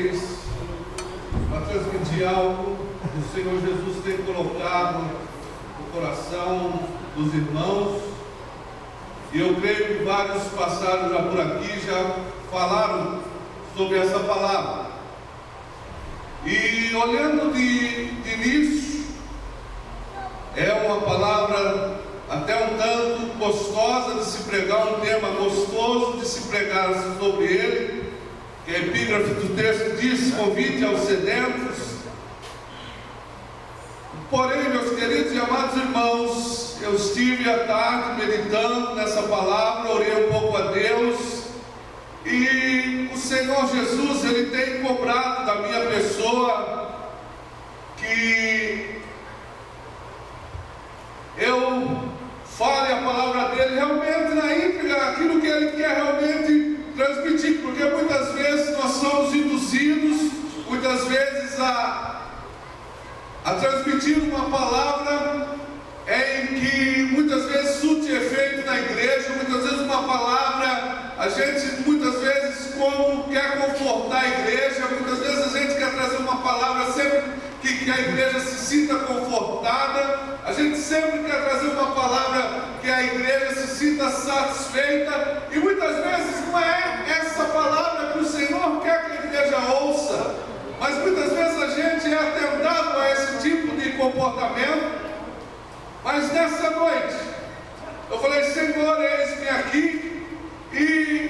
vocês para transmitir algo que o Senhor Jesus tem colocado no coração dos irmãos. E eu creio que vários passaram já por aqui, já falaram sobre essa palavra. E olhando de início, é uma palavra até um tanto gostosa de se pregar, um tema gostoso de se pregar sobre ele, que a epígrafe do texto diz: convite aos sedentos. Porém, meus queridos e amados irmãos, eu estive à tarde meditando nessa palavra, orei um pouco a Deus, e o Senhor Jesus, Ele tem cobrado da minha pessoa que eu fale a palavra dele realmente na íntegra, aquilo que ele quer realmente transmitir, porque muitas vezes nós somos induzidos, muitas vezes a transmitir uma palavra em que muitas vezes surte efeito na igreja, muitas vezes uma palavra, a gente muitas vezes como quer confortar a igreja, muitas vezes a gente quer trazer uma palavra sempre que a igreja se sinta confortada, a gente sempre quer trazer uma palavra que a igreja se sinta satisfeita, e muitas vezes não é essa palavra que o Senhor quer que a igreja ouça, mas muitas vezes a gente é tentado a esse tipo de comportamento. Mas nessa noite eu falei: Senhor, eis-me aqui, e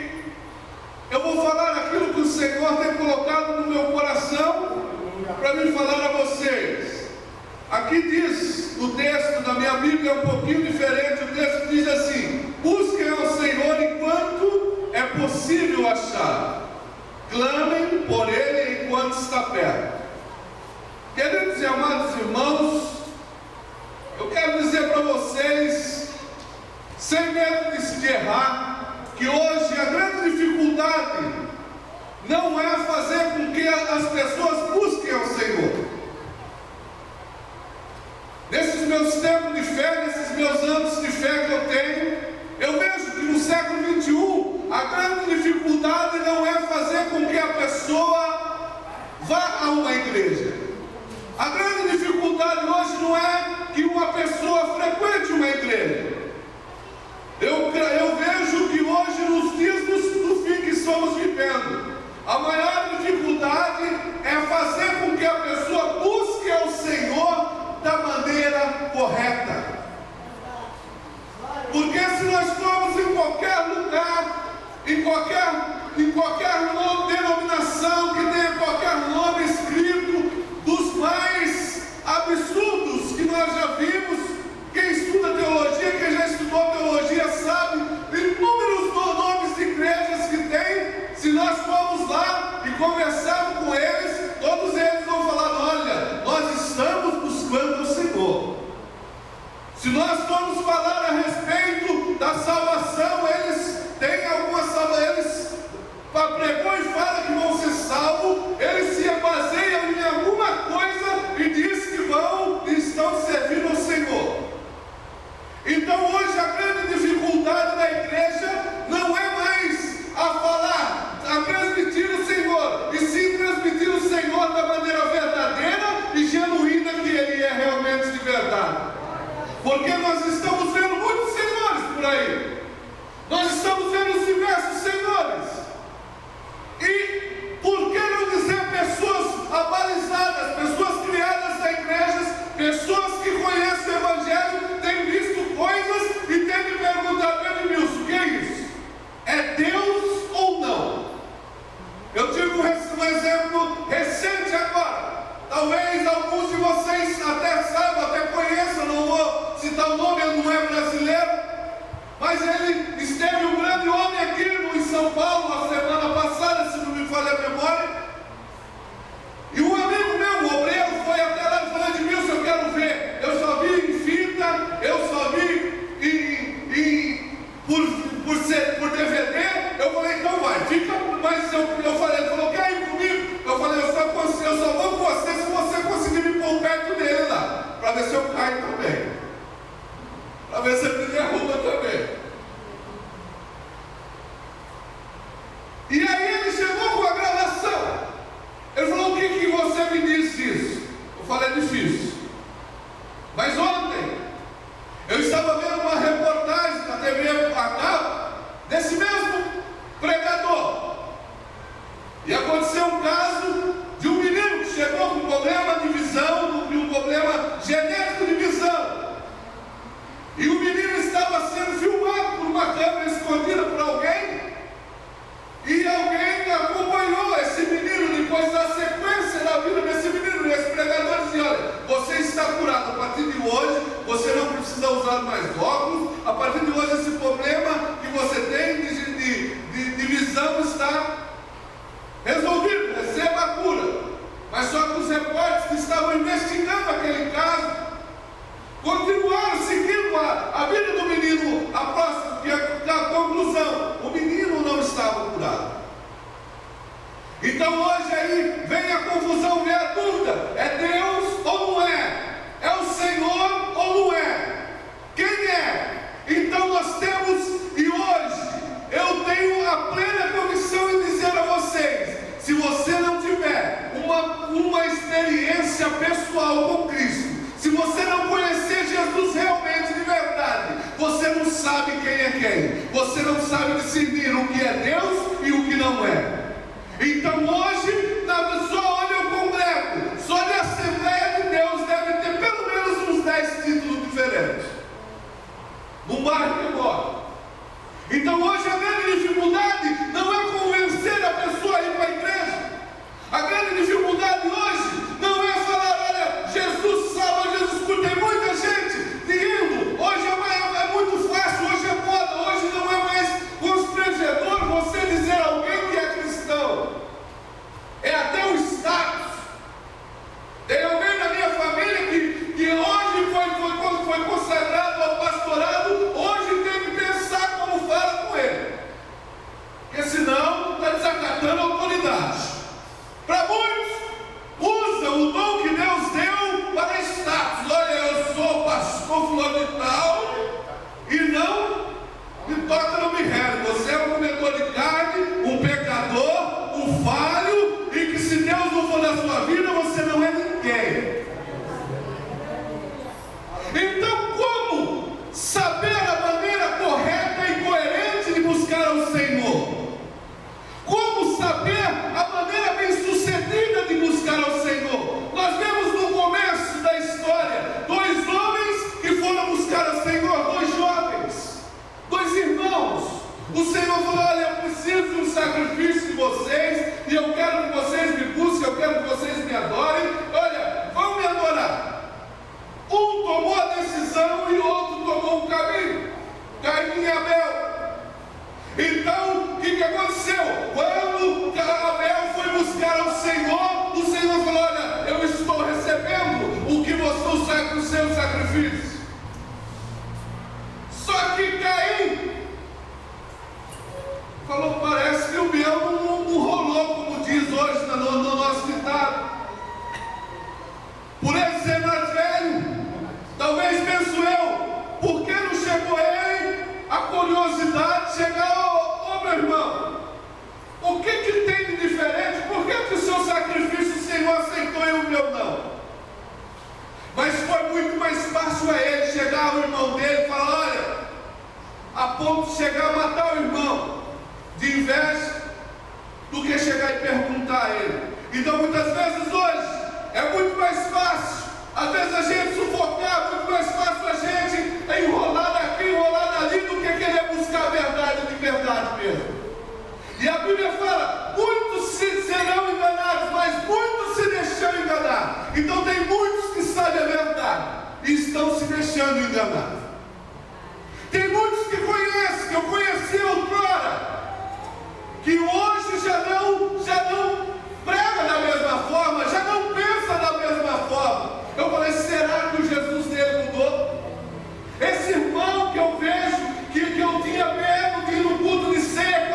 eu vou falar aquilo que o Senhor tem colocado no meu coração para me falar a vocês. Aqui diz, o texto da minha Bíblia é um pouquinho diferente. O texto diz assim: busquem ao Senhor enquanto é possível achar, clamem por Ele enquanto está perto. Queridos e amados irmãos, eu quero dizer para vocês, sem medo de errar, que hoje a grande dificuldade não é fazer com que as pessoas busquem ao Senhor. Nesses meus tempos de fé, nesses meus anos de fé que eu tenho, eu vejo que no século XXI, a grande dificuldade não é fazer com que a pessoa vá a uma igreja. A grande dificuldade hoje não é que uma pessoa frequente uma igreja. Eu vejo que hoje, nos dias do fim que estamos vivendo, a maior dificuldade é fazer com que a pessoa busque ao Senhor da maneira correta. Porque se nós formos em qualquer lugar, em qualquer denominação que tenha qualquer nome escrito, dos mais absurdos que nós já vimos, quem estuda teologia, difícil. Mas ontem, eu estava vendo uma reportagem na TV a cabo desse mesmo pregador. E aconteceu um caso de um menino que chegou com problema de visão, um problema genético de visão. E o menino estava sendo filmado por uma câmera escondida por alguém. E alguém acompanhou esse menino depois da sequência da vida desse menino. E esse pregador dizia: olha, você está curado. A partir de hoje, você não precisa usar mais óculos. A partir de hoje, esse problema que você tem de visão está resolvido. Receba a cura. Mas só que os repórteres que estavam investigando aquele caso continuaram seguindo a vida do menino, a próxima, que é a conclusão: o menino não estava curado. Então hoje aí vem a confusão, vem a dúvida: é Deus ou não é? É o Senhor ou não é? Quem é? Então nós temos, e hoje eu tenho a plena convicção em dizer a vocês: se você não tiver uma experiência pessoal com Cristo, se você não conhecer Jesus realmente de verdade, você não sabe quem é quem. Você não sabe discernir o que é Deus e o que não é. Então hoje, só onde eu congrego, só na Assembleia de Deus deve ter pelo menos uns 10 títulos diferentes. No bairro que eu moro. Então hoje a grande dificuldade não é convencer a pessoa a ir para a igreja. A grande dificuldade hoje não é falar: olha, Jesus salva, Jesus cura. Tem muita gente indo. Hoje é muito fácil, hoje é moda, hoje não é mais constrangedor você dizer a alguém que é cristão. É até o status. Tem alguém na minha família que hoje foi consagrado ao pastorado, hoje tem que pensar como fala com ele. Porque senão está desacatando a autoridade. Para muitos, usam o dom que Deus deu para status. Olha, eu sou pastor fulano de tal, e não me toca, não me rega. Você é um comedor de carne, um pecador, um falho, e que se Deus não for na sua vida, você não é ninguém. Então, como saber a maneira correta e coerente de buscar ao Senhor? Como saber a maneira bem-sucedida de buscar ao Senhor? Nós vemos no começo da história 2 homens que foram buscar ao Senhor, 2 jovens, 2 irmãos. O Senhor falou: olha, eu preciso de um sacrifício de vocês, e eu quero que vocês me busquem, eu quero que vocês me adorem. Olha, vão me adorar. Um tomou a decisão e o outro tomou o caminho. Caim e Abel. Então, o que aconteceu? Quando Abel foi buscar ao Senhor, o Senhor falou: olha, eu estou recebendo o seu sacrifício. Só que Caim falou: parece que o meu não rolou, como diz hoje no nosso ditado. Por ele ser mais velho, talvez, penso eu, por que não chegou ele a curiosidade de chegar: ô meu irmão, o que tem de diferente? Por que o seu sacrifício o Senhor aceitou e o meu não? Mas foi muito mais fácil a ele chegar ao irmão dele e falar: olha, a ponto de chegar a matar o irmão de inveja, do que chegar e perguntar a ele. Então muitas vezes hoje é muito mais fácil, às vezes, a gente sufocar, muito mais fácil a gente enrolar daqui, enrolar dali, do que querer buscar a verdade de verdade mesmo. E a Bíblia fala: muitos serão enganados, mas muitos se deixam enganar. Então tem muitos que sabem a verdade e estão se deixando enganar. Tem muitos que conhecem, que eu conheci outrora, que hoje já não prega da mesma forma, já não pensa da mesma forma. Eu falei: será que o Jesus dele mudou? Esse irmão que eu vejo, que eu tinha medo de ir no culto de ceia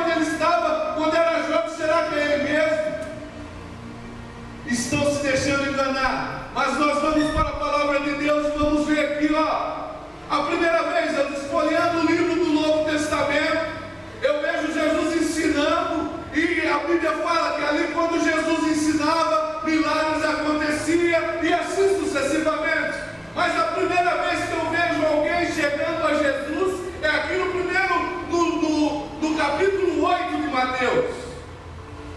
quando era jovem, será que é ele mesmo? Estão se deixando enganar. Mas nós vamos para a palavra de Deus e vamos ver aqui, ó. A Deus.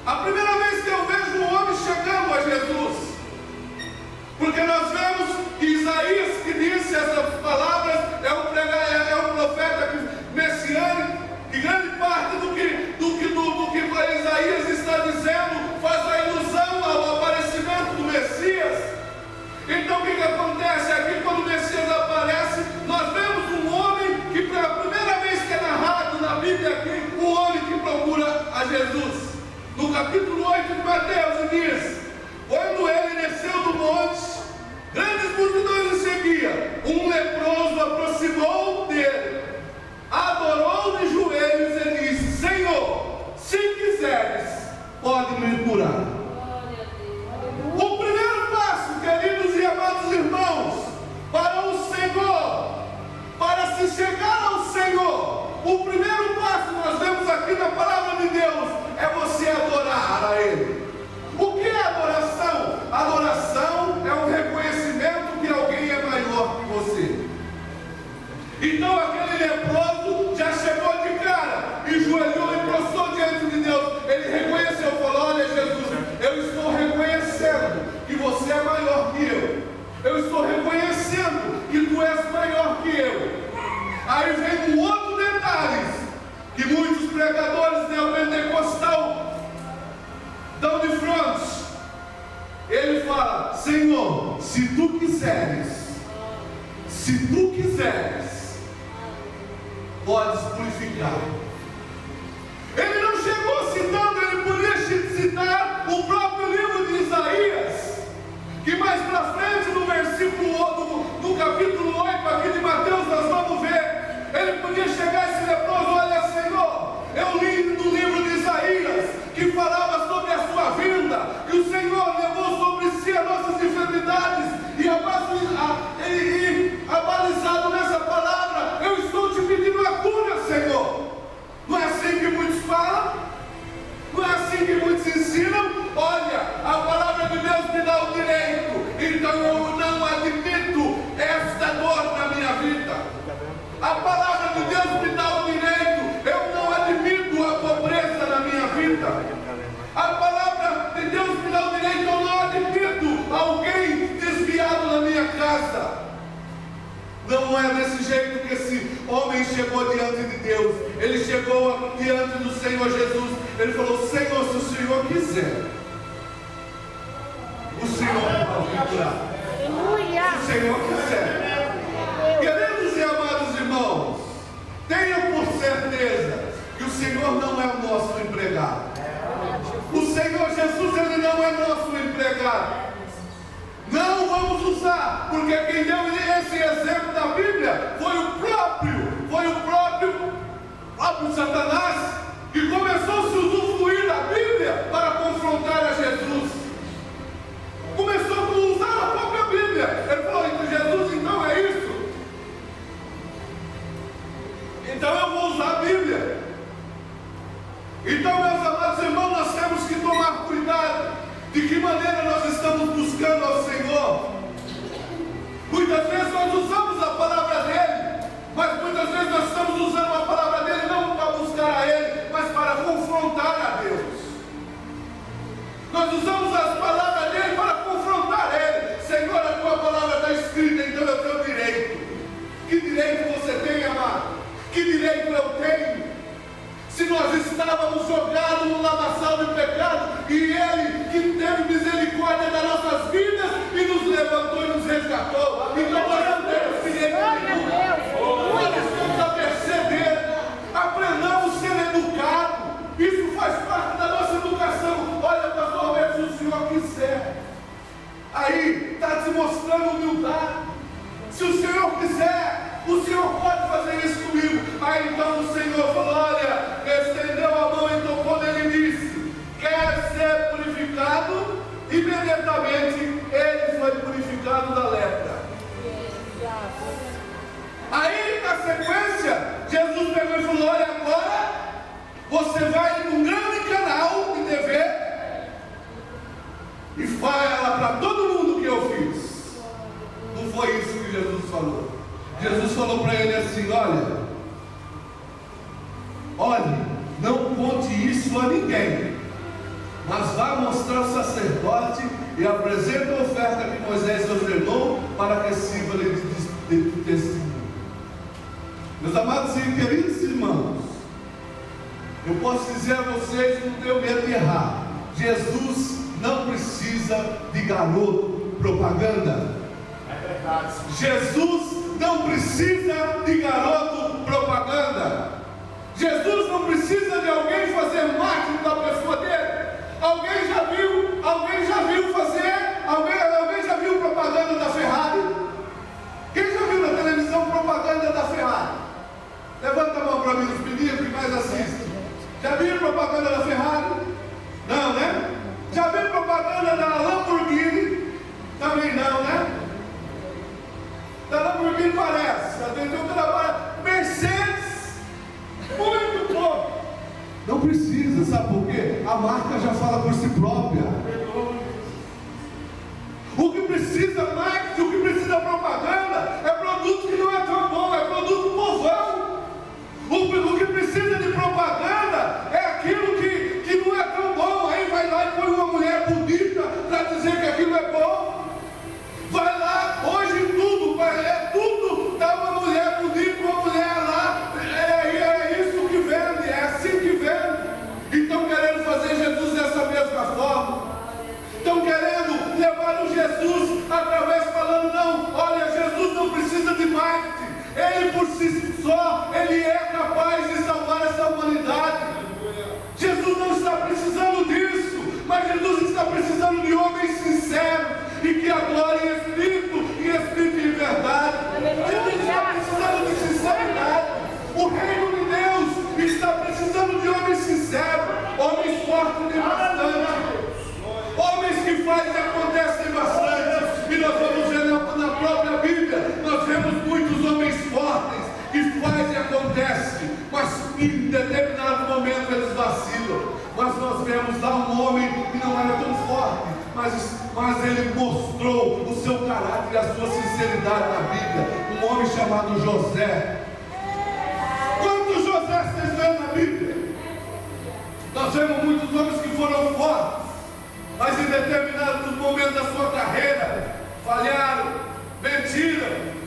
A primeira vez que eu vejo um homem chegando a Jesus, porque nós vemos que Isaías, que disse essas palavras, é um profeta messiânico, e grande parte do que Isaías está dizendo faz a ilusão ao aparecimento do Messias. Então o que acontece aqui quando o Messias aparece? Nós vemos um homem que pela primeira vez que é narrado na Bíblia aqui, um homem que procura a Jesus. No capítulo 8 de Mateus diz: quando ele desceu do monte, grandes multidões o seguiam. Um leproso aproximou dele, adorou de joelhos e disse: Senhor, se quiseres, pode me curar. O primeiro passo, queridos e amados irmãos, para o Senhor, para se chegar ao Senhor, o primeiro passo nós vemos aqui na palavra de Deus é você adorar a Ele. O que é adoração? Adoração é um reconhecimento que alguém é maior que você. Então aquele leproso já chegou de cara, enjoelhou e prostrou diante de Deus. Ele reconheceu, falou: olha Jesus, eu estou reconhecendo que você é maior que eu. Eu estou reconhecendo que tu és maior que eu. Aí vem um outro detalhe, que muitos pregadores neopentecostal dão de frente. Ele fala: Senhor, se tu quiseres, podes purificar. Ele não chegou citando, ele podia citar o próprio livro de Isaías, que mais para frente no versículo, no capítulo 8 aqui de Mateus nós vamos ver. Ele podia chegar a esse leproso: olha Senhor, eu li no livro de Isaías que falava sobre a sua vinda, que o Senhor levou sobre si as nossas enfermidades, e abalizado nessa palavra, eu estou te pedindo a cura, Senhor. Não é assim que muitos falam? Não é assim que muitos ensinam? Olha, a palavra de Deus me dá o direito, então eu não admito esta dor na minha vida. A palavra de Deus me dá o direito, eu não admito a pobreza na minha vida. A palavra de Deus me dá o direito, eu não admito alguém desviado na minha casa. Não é desse jeito que esse homem chegou diante de Deus. Ele chegou diante do Senhor Jesus. Ele falou: Senhor, se o Senhor quiser, o Senhor pode me curar. Se o Senhor quiser. Queridos e amados irmãos, tenham por certeza que o Senhor não é o nosso empregado. O Senhor Jesus, Ele não é nosso empregado. Não vamos usar, porque quem deu esse exemplo da Bíblia foi o próprio Satanás, que começou a se usufruir da Bíblia para confrontar a Jesus. Começou a usar a própria Bíblia. Ele falou: Jesus, então é isso? Então eu vou usar a Bíblia. Então, meus amados irmãos, nós temos que tomar cuidado de que maneira nós estamos buscando ao Senhor. Muitas vezes nós usamos a palavra dEle, mas muitas vezes nós estamos usando a palavra dEle não para buscar a Ele, mas para confrontar a Deus. Nós usamos as palavras dEle para confrontar Ele. Senhor, a tua palavra está escrita, então é o teu direito. Que direito você tem, amado? Que direito eu tenho? Se nós estávamos jogados no lamaçal do pecado, e Ele que teve misericórdia das nossas vidas e nos levantou e nos resgatou, então nós não temos direito nenhum. Nós estamos a mercê dele. Aprendamos a ser educados. Isso faz parte da nossa educação. Olha, pastor Roberto, se o Senhor quiser, aí está te mostrando humildade. Se o Senhor quiser, o Senhor pode fazer isso comigo. Aí então o Senhor falou: olha, estendeu a mão e tocou nele e disse: quer ser purificado? Imediatamente ele foi purificado da lepra. Aí na sequência, Jesus pegou e falou: olha, agora você vai num grande canal de TV e fala para todo mundo o que eu fiz. Não foi isso que Jesus falou. Jesus falou para ele assim: olha, não conte isso isso a ninguém, mas vá mostrar o sacerdote e apresenta a oferta que Moisés ordenou para que sirva-lhe de testemunho. Meus amados e queridos irmãos, eu posso dizer a vocês, não tenho medo de errar, Jesus não precisa de garoto propaganda. É verdade. Jesus não precisa de garoto propaganda. Jesus não precisa de alguém fazer marketing da pessoa dele. Alguém já viu fazer? Alguém já viu propaganda da Ferrari? Quem já viu na televisão propaganda da Ferrari? Levanta a mão para mim, os meninos que mais assistem. Já viu propaganda da Ferrari? Não, né? Já viu propaganda da Lamborghini? Também não, né? Da Lamborghini parece. Às vezes eu trabalho. Mercedes, muito pouco. Não precisa, sabe por quê? A marca já fala por si própria. O que precisa marketing, o que precisa propaganda, é produto que não é tão bom, é produto povão. O que precisa de propaganda é aquilo que não é tão bom. Aí vai lá e põe uma mulher bonita para dizer que aquilo é bom. Vai lá, hoje tudo dá uma mulher bonita, uma mulher lá, é isso que vende, é assim que vende. E estão querendo fazer Jesus dessa mesma forma. Estão querendo levar o Jesus através falando, não, olha, Jesus não precisa de marketing. Ele por si só, Ele é capaz de salvar essa humanidade. Jesus não está precisando disso, mas Jesus está precisando de homens sinceros e que adorem em espírito e em verdade. Jesus está precisando de sinceridade. O reino de Deus está precisando de homens sinceros, homens fortes de bastante, homens que fazem e acontecem bastante. E nós vamos ver na própria Bíblia, nós vemos muitos homens fortes que fazem e acontecem, mas em determinado momento eles vacilam. Mas nós vemos lá um homem que não era tão forte, mas ele mostrou o seu caráter e a sua sinceridade na Bíblia. Um homem chamado José. Quantos José vocês veem na Bíblia? Nós vemos muitos homens que foram fortes, mas em determinados momentos da sua carreira falharam, mentiram.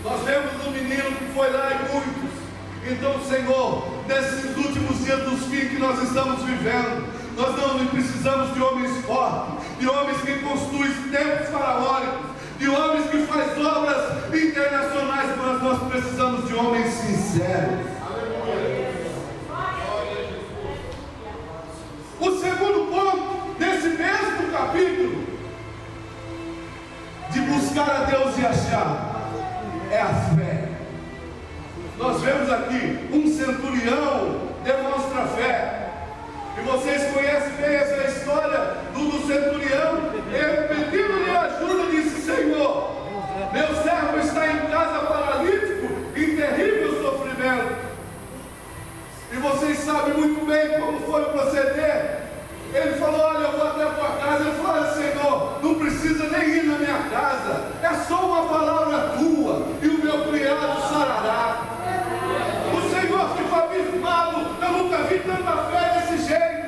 Nós vemos um menino que foi lá e muitos. Então, Senhor, nesses últimos dias dos fins que nós estamos vivendo, nós não precisamos de homens fortes, de homens que construem templos faraônicos, de homens que fazem obras internacionais, mas nós precisamos de homens sinceros. O segundo ponto desse mesmo capítulo, de buscar a Deus e achar, é a fé. Nós vemos aqui, um centurião demonstra fé. E vocês conhecem bem essa história do centurião. Ele pedindo-lhe ajuda, disse, Senhor, meu servo está em casa paralítico, em terrível sofrimento. E vocês sabem muito bem como foi o proceder. Ele falou, olha, eu vou até a tua casa. Ele falou, olha, Senhor, não precisa nem ir na minha casa. É só uma palavra tua e o meu criado sarará. O Senhor ficou abismado. Eu nunca vi tanta fé desse jeito.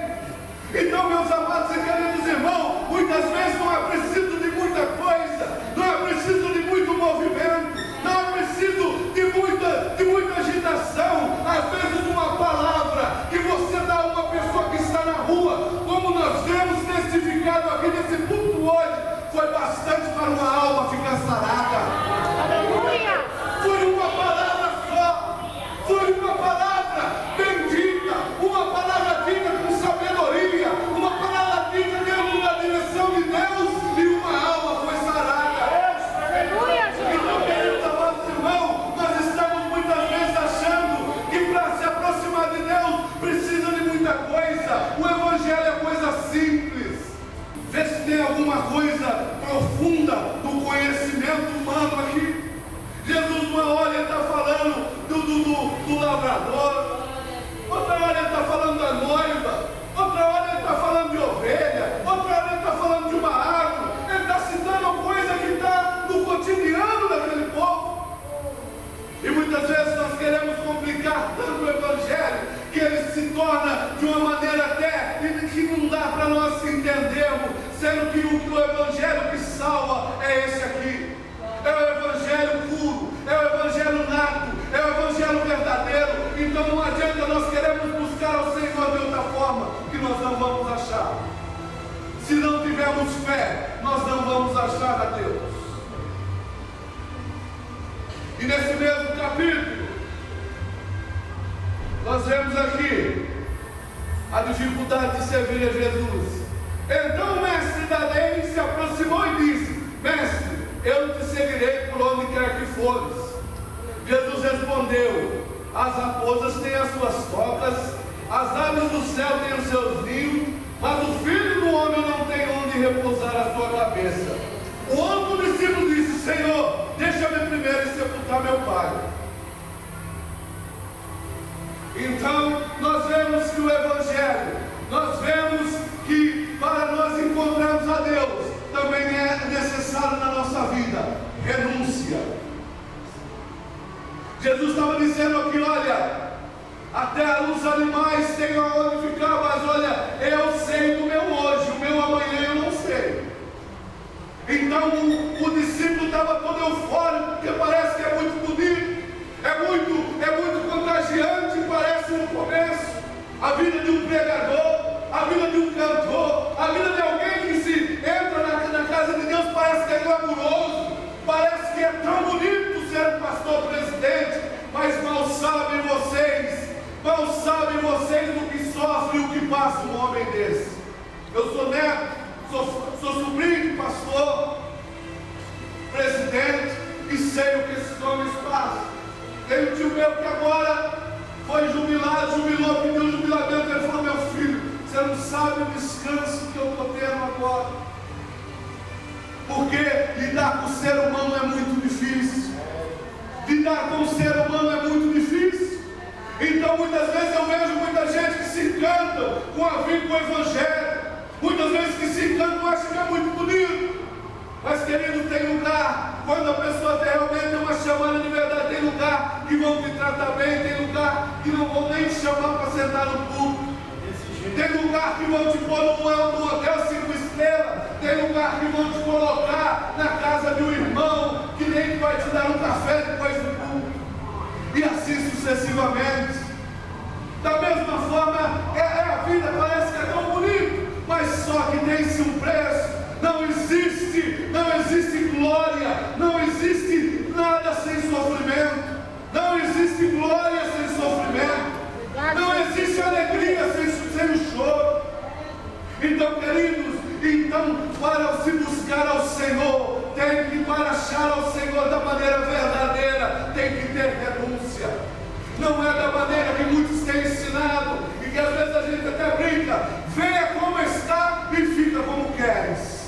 Então, meus amados e queridos irmãos, muitas vezes não é preciso de muita coisa, não é preciso de muito movimento, não é preciso de muita agitação. Às vezes uma palavra que você dá a uma pessoa que está na rua, como nós vemos testificado aqui nesse culto hoje, foi bastante para uma alma ficar sarada. sendo que o evangelho que salva é esse aqui. É o evangelho puro, é o evangelho nato, é o evangelho verdadeiro. Então não adianta nós queremos buscar ao Senhor de outra forma, que nós não vamos achar. Se não tivermos fé, nós não vamos achar a Deus. E nesse mesmo capítulo, nós vemos aqui a dificuldade de servir a Jesus. Então o mestre da lei se aproximou e disse: Mestre, eu te seguirei por onde quer que fores. Jesus respondeu: as raposas têm as suas tocas, as aves do céu têm os seus ninhos, mas o filho do homem não tem onde repousar a sua cabeça. O outro discípulo disse: Senhor, deixa-me primeiro sepultar meu pai. Então nós vemos que o evangelho, nós vemos que para nós encontrarmos a Deus, também é necessário na nossa vida renúncia. Jesus estava dizendo aqui: olha, até os animais têm onde ficar, mas olha, eu sei do meu hoje, o meu amanhã eu não sei. Então o discípulo estava todo eufórico, porque parece que é muito bonito, é muito contagiante, parece no começo, a vida de um pregador, a vida de um cantor, a vida de alguém que se entra na casa de Deus, parece que é glamuroso, parece que é tão bonito ser um pastor presidente, mas mal sabem vocês do que sofre e o que passa um homem desse. Eu sou neto, sou sobrinho de pastor, presidente, e sei o que esses homens passam. Tem um tio meu que agora foi jubilou, pediu jubilamento. Ele falou: meu filho, você não sabe o descanso que eu estou tendo agora, porque lidar com o ser humano é muito difícil. Lidar com o ser humano é muito difícil. Então muitas vezes eu vejo muita gente que se encanta com a vida, com o evangelho, muitas vezes que se encanta, acha que é muito bonito. Mas querido, tem lugar, quando a pessoa realmente tem uma chamada de verdade, tem lugar que vão te tratar bem, tem lugar que não vão nem te chamar para sentar no púlpito, tem lugar que vão te pôr no hotel 5 estrelas, tem lugar que vão te colocar na casa de um irmão que nem vai te dar um café depois do culto, e assim sucessivamente. Da mesma forma, a vida parece que é tão bonita, mas só que tem-se um preço. Não existe glória, não existe nada sem sofrimento, não existe glória sem sofrimento, não existe alegria sem o choro. Então, queridos, para se buscar ao Senhor, tem que, para achar ao Senhor da maneira verdadeira, tem que ter renúncia. Não é da maneira que muitos têm ensinado, e que às vezes a gente até brinca: venha como está e fica como queres.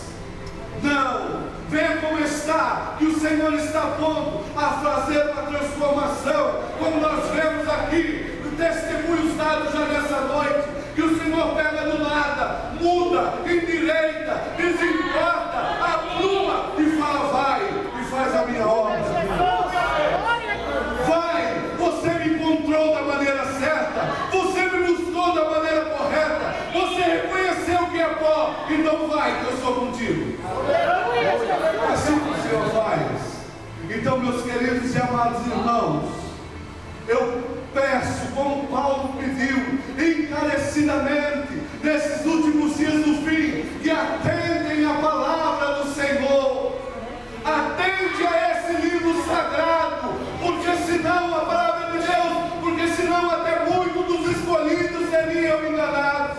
Não, venha como está, que o Senhor está pronto a fazer uma transformação, como nós vemos aqui, testemunhos dados já nessa noite, que o Senhor pega do nada, muda, endireita, desencorta, apruma e fala: vai, e faz a minha obra. Vai, você me encontrou da maneira certa, você me buscou da maneira correta, você reconheceu que é pó, então vai, que eu sou contigo. Assim que o Senhor faz. Então, meus queridos e amados irmãos, eu peço, como Paulo pediu encarecidamente, nesses últimos dias do fim, que atentem a palavra do Senhor. Atente a esse livro sagrado, porque senão a palavra de Deus, porque senão até muitos dos escolhidos seriam enganados.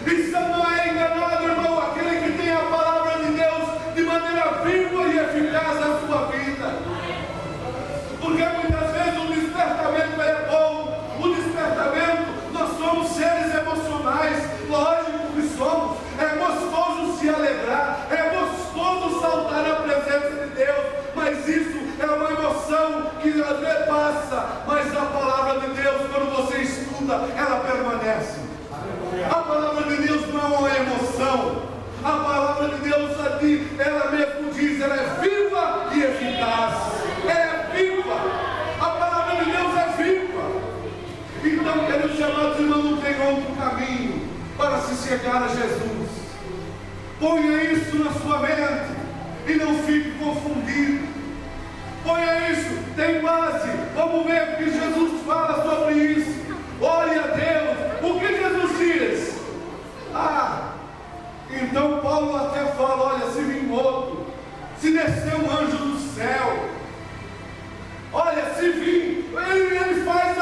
E não é enganado, irmão, aquele que tem a palavra de Deus de maneira viva e eficaz na sua vida. Porque muitas vezes o despertamento é bom, o despertamento, nós somos seres emocionais, lógico que somos, é gostoso se alegrar, é gostoso saltar na presença de Deus, mas isso é uma emoção que às vezes passa, mas a palavra de Deus, quando você estuda, ela permanece. A palavra de Deus não é uma emoção, a palavra de Deus aqui, ela mesmo diz, ela é viva e eficaz, ela é viva, a palavra de Deus é viva. Então, queridos, 'Queridos amados irmãos, não tem outro caminho para se chegar a Jesus. Ponha isso na sua mente e não fique confundido. Ponha isso, tem base. Vamos ver o que Jesus fala sobre isso. Olhe a Deus. O que Jesus diz? Então Paulo até fala, olha, se vir outro, se descer um anjo do céu, olha, se vir, ele faz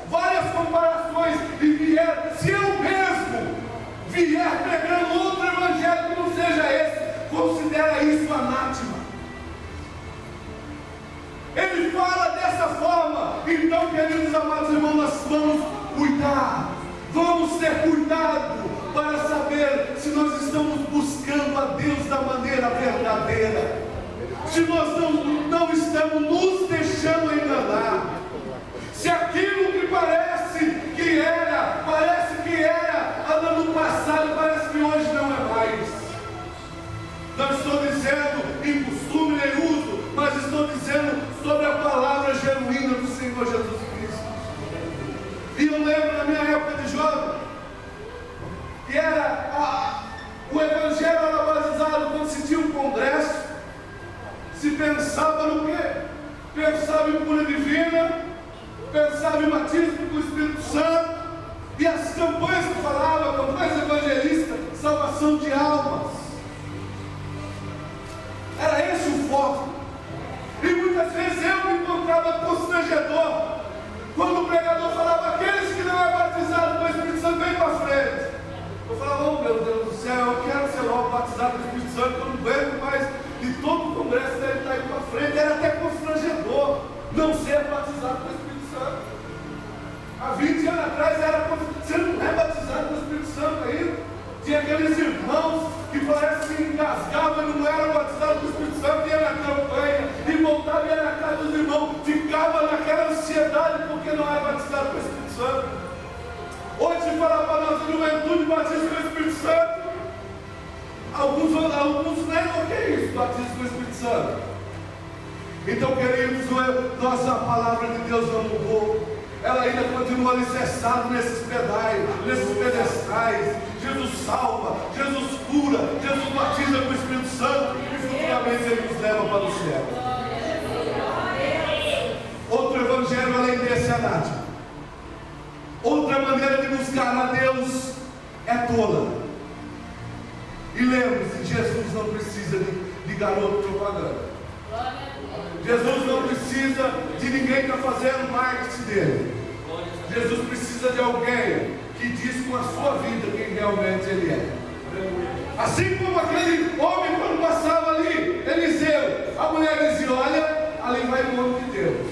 várias comparações, e vier, se eu mesmo vier pregando outro evangelho que não seja esse, considera isso anátema. Ele fala dessa forma. Então, queridos amados irmãos, nós vamos cuidar, vamos ter cuidado para saber se nós estamos buscando a Deus da maneira verdadeira, se nós não estamos nos deixando enganar, se aquilo que parece que era no passado, parece que hoje não é mais. Não estou dizendo em costume nem uso, mas estou dizendo sobre a palavra genuína do Senhor Jesus Cristo. E eu lembro na minha época de jovem, que o evangelho era batizado quando se tinha um congresso, se pensava no quê? Pensava em cura divina, pensava em batismo com o Espírito Santo, e as campanhas que falavam, campanhas evangelistas, salvação de almas. Era esse o foco. E muitas vezes eu me encontrava constrangedor quando o pregador falava, aqueles que não é batizado com o Espírito Santo, vem para frente. Eu falava, oh meu Deus do céu, eu quero ser logo batizado com o Espírito Santo, eu não aguento mais de todo o congresso dele estar indo para frente. Era até constrangedor não ser batizado com o Espírito Santo. Há 20 anos atrás você não é batizado com o Espírito Santo ainda. Tinha aqueles irmãos que parece que engasgavam e não eram batizados com o Espírito Santo, ia na campanha e voltava e ia na casa dos irmãos, ficava naquela ansiedade porque não era batizado com o Espírito Santo. Hoje se fala para a nossa juventude, batismo com o Espírito Santo. Alguns nem o que é isso, batismo com o Espírito Santo. Então, queridos, nossa palavra de Deus não mudou. Ela ainda continua alicerçada nesses pedais, nesses pedestais. Jesus salva, Jesus cura, Jesus batiza com o Espírito Santo e futuramente Ele nos leva para o céu. Outro evangelho além desse anátema. Outra maneira de buscar a Deus é tola. E lembre-se, Jesus não precisa de garoto propaganda. Jesus não precisa de ninguém que está fazendo marketing dele. Jesus precisa de alguém que diz com a sua vida quem realmente Ele é. Assim como aquele homem quando passava ali, Eliseu, a mulher dizia, olha, ali vai o homem de Deus.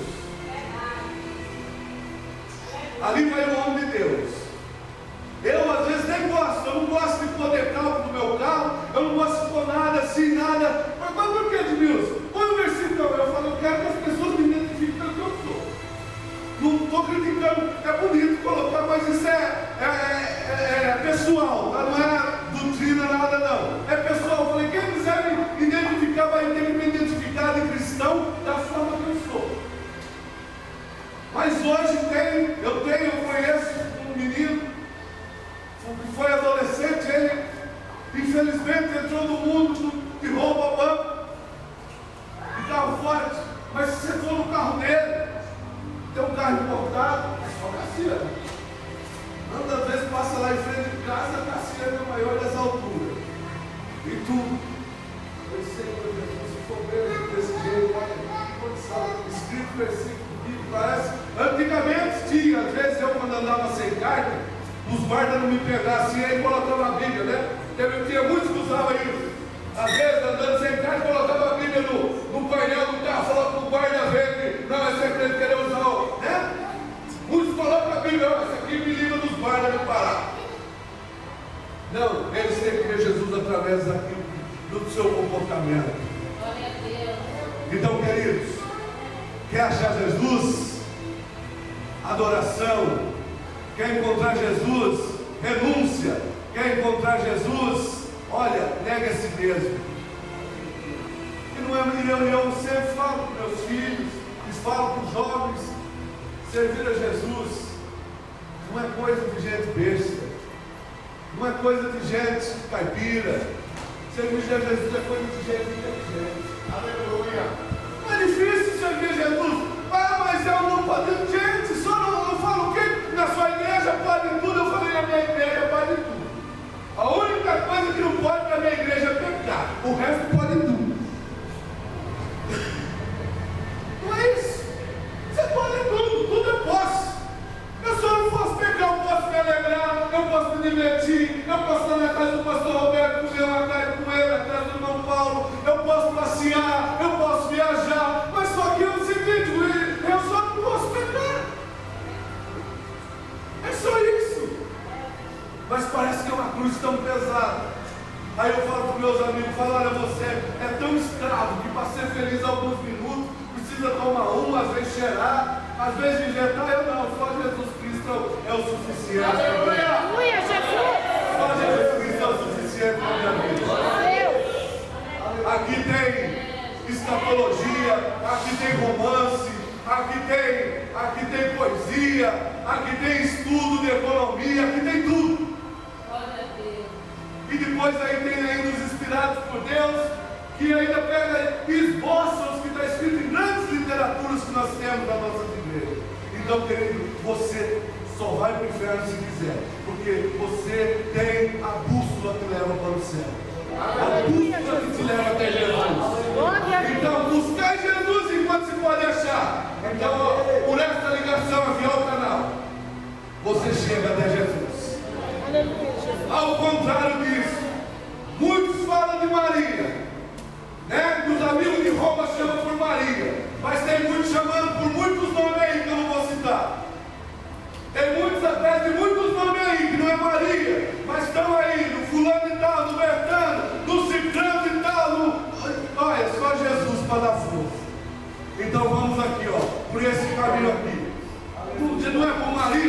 Ali vai o homem de Deus. Eu às vezes nem gosto, eu não gosto de pôr decalque no meu carro, eu não gosto de pôr nada assim, nada. Mas por que, Edmilson? Põe o versículo, eu falo, eu quero que as pessoas me identifiquem pelo que eu sou. Não estou criticando, é bonito colocar, mas isso é pessoal, não é doutrina, nada não. É pessoal, eu falei, quem quiser me identificar, vai ter que me identificar de cristão da forma que eu sou. Mas hoje eu conheço um menino que foi adolescente, ele infelizmente entrou no mundo de rouba banco, de carro forte, mas se você for no carro dele, tem um carro importado, é só Cassiano. Às vezes passa lá em frente de casa, Cassiano é o maior das alturas. E tu, eu sei, meu Deus, se for ver desse jeito, olha, que condição, escrito versículo bíblico, parece. Antigamente tinha, às vezes eu quando andava sem carta, os guardas não me pegassem aí colocava a Bíblia, né? Tinha muitos que usavam isso. Às vezes, andando sem carta, colocava a Bíblia no painel do carro, falava para o guarda ver que não, esse aqui ele queria usar, né? Muitos colocam a Bíblia, esse aqui me livra dos guardas do Pará. Não, eles têm que ver Jesus através daquilo, do seu comportamento. Glória a Deus. Então, queridos, quer achar Jesus? Adoração. Quer encontrar Jesus? Renúncia. Quer encontrar Jesus? Olha, nega a si mesmo. E não é, eu sempre falo para meus filhos, e falo para os jovens, servir a Jesus não é coisa de gente besta, não é coisa de gente caipira. Servir Jesus é coisa de gente inteligente. Aleluia. Não é difícil servir Jesus. Ah, mas eu não posso. Gente, só não falo o quê? Na sua igreja pode tudo. Eu falei, na minha igreja pode tudo. A única coisa que não pode na minha igreja é pecar. O resto pode tudo. Não é isso. Você pode tudo. Tudo eu posso. Eu só não posso pecar. Eu posso me alegrar. Eu posso me divertir. Eu posso estar na casa do pastor Roberto, comer uma carne com ele, na casa do irmão Paulo. Eu posso passear. Eu posso viajar. Mas só que é o seguinte, eu só não posso pecar. É só isso. Mas parece que é uma cruz tão pesada. Aí eu falo para meus amigos, olha, você é tão escravo que para ser feliz alguns minutos, precisa tomar às vezes cheirar, às vezes injetar. Eu não, só Jesus Cristo é o suficiente. Aleluia, Jesus! Só Jesus Cristo é o suficiente para a minha vida. Aqui tem escatologia, aqui tem romance, aqui tem poesia, aqui tem estudo de economia, aqui tem tudo. E depois aí tem ainda os inspirados por Deus, que ainda pega e esboçam o que está escrito em grandes literaturas que nós temos na nossa igreja. Então, querido, você só vai para o inferno se quiser, porque você tem a bússola que leva para o céu. A bússola que te leva até Jesus. Então, buscar Jesus enquanto se pode achar. Então, por esta ligação aqui ao canal, você chega até Jesus. Ao contrário disso, muitos falam de Maria, né? Os amigos de Roma chamam por Maria, mas tem muitos chamando por muitos nomes aí que eu não vou citar. Tem muitos atrás de muitos nomes aí que não é Maria, mas estão aí no fulano e tal, no Bertano, no Ciclano e tal, olha, só Jesus para dar força. Então vamos aqui, ó, por esse caminho aqui. Não é por Maria.